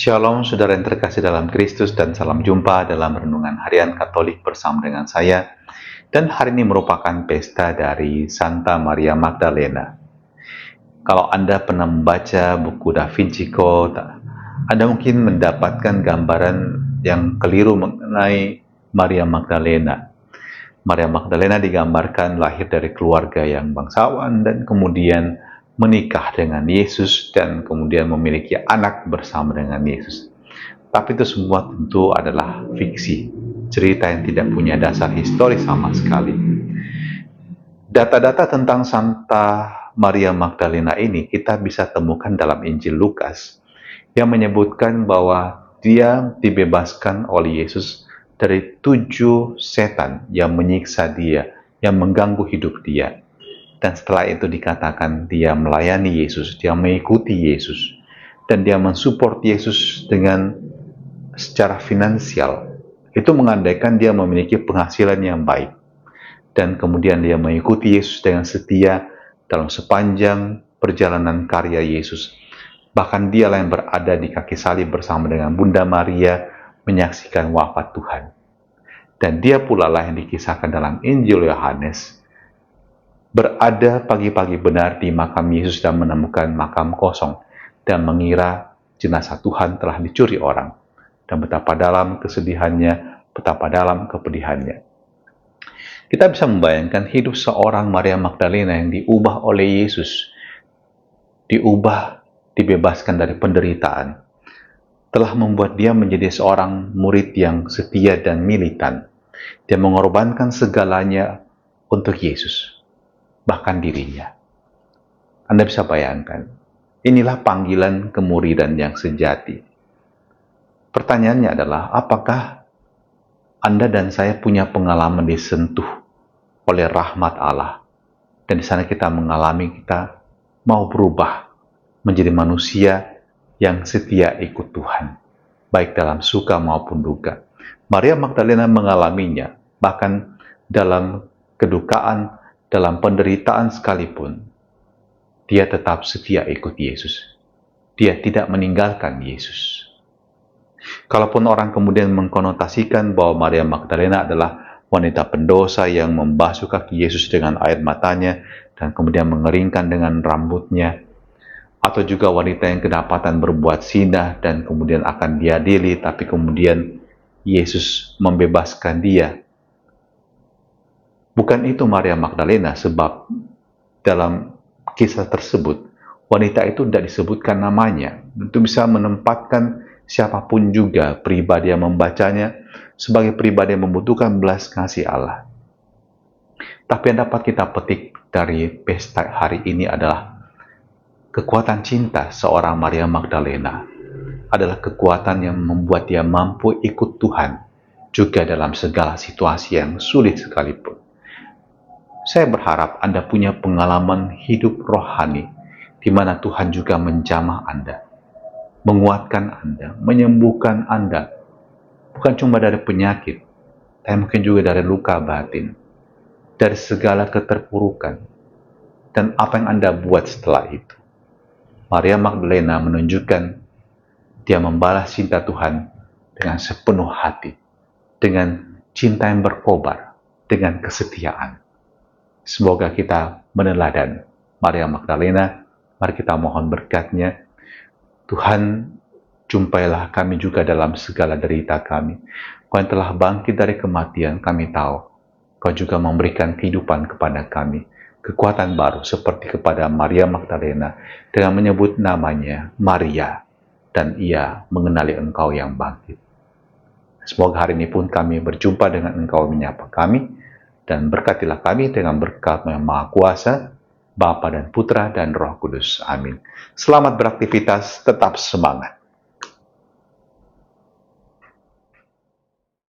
Shalom saudara yang terkasih dalam Kristus dan salam jumpa dalam Renungan Harian Katolik bersama dengan saya. Dan hari ini merupakan pesta dari Santa Maria Magdalena. Kalau Anda pernah membaca buku Da Vinci Code, Anda mungkin mendapatkan gambaran yang keliru mengenai Maria Magdalena. Maria Magdalena digambarkan lahir dari keluarga yang bangsawan dan kemudian menikah dengan Yesus dan kemudian memiliki anak bersama dengan Yesus. Tapi itu semua tentu adalah fiksi, cerita yang tidak punya dasar historis sama sekali. Data-data tentang Santa Maria Magdalena ini kita bisa temukan dalam Injil Lukas yang menyebutkan bahwa dia dibebaskan oleh Yesus dari 7 setan yang menyiksa dia, yang mengganggu hidup dia. Dan setelah itu dikatakan dia melayani Yesus, dia mengikuti Yesus, dan dia mensupport Yesus dengan secara finansial. Itu mengandaikan dia memiliki penghasilan yang baik. Dan kemudian dia mengikuti Yesus dengan setia dalam sepanjang perjalanan karya Yesus. Bahkan dialah yang berada di kaki salib bersama dengan Bunda Maria menyaksikan wafat Tuhan. Dan dia pula lah yang dikisahkan dalam Injil Yohanes, berada pagi-pagi benar di makam Yesus dan menemukan makam kosong dan mengira jenazah Tuhan telah dicuri orang. Dan betapa dalam kesedihannya, betapa dalam kepedihannya. Kita bisa membayangkan hidup seorang Maria Magdalena yang diubah oleh Yesus, dibebaskan dari penderitaan, telah membuat dia menjadi seorang murid yang setia dan militan. Dia mengorbankan segalanya untuk Yesus, bahkan dirinya. Anda bisa bayangkan, inilah panggilan kemuridan yang sejati. Pertanyaannya adalah, apakah Anda dan saya punya pengalaman disentuh oleh rahmat Allah? Dan di sana kita mengalami, kita mau berubah menjadi manusia yang setia ikut Tuhan, baik dalam suka maupun duka. Maria Magdalena mengalaminya, bahkan dalam kedukaan, dalam penderitaan sekalipun, dia tetap setia ikut Yesus. Dia tidak meninggalkan Yesus. Kalaupun orang kemudian mengkonotasikan bahwa Maria Magdalena adalah wanita pendosa yang membasuh kaki Yesus dengan air matanya dan kemudian mengeringkan dengan rambutnya, atau juga wanita yang kedapatan berbuat zina dan kemudian akan diadili, tapi kemudian Yesus membebaskan dia. Bukan itu Maria Magdalena, sebab dalam kisah tersebut wanita itu tidak disebutkan namanya. Itu bisa menempatkan siapapun juga pribadi yang membacanya sebagai pribadi yang membutuhkan belas kasih Allah. Tapi yang dapat kita petik dari pesta hari ini adalah kekuatan cinta seorang Maria Magdalena adalah kekuatan yang membuat dia mampu ikut Tuhan juga dalam segala situasi yang sulit sekalipun. Saya berharap Anda punya pengalaman hidup rohani di mana Tuhan juga menjamah Anda, menguatkan Anda, menyembuhkan Anda, bukan cuma dari penyakit, tapi mungkin juga dari luka batin, dari segala keterpurukan, dan apa yang Anda buat setelah itu. Maria Magdalena menunjukkan dia membalas cinta Tuhan dengan sepenuh hati, dengan cinta yang berkobar, dengan kesetiaan. Semoga kita meneladan Maria Magdalena. Mari kita mohon berkat-Nya. Tuhan, jumpailah kami juga dalam segala derita kami. Kau yang telah bangkit dari kematian, kami tahu Kau juga memberikan kehidupan kepada kami, kekuatan baru seperti kepada Maria Magdalena dengan menyebut namanya Maria, dan ia mengenali Engkau yang bangkit. Semoga hari ini pun kami berjumpa dengan Engkau menyapa kami, dan berkatilah kami dengan berkat yang Maha Kuasa, Bapa dan Putra dan Roh Kudus. Amin. Selamat beraktivitas, tetap semangat.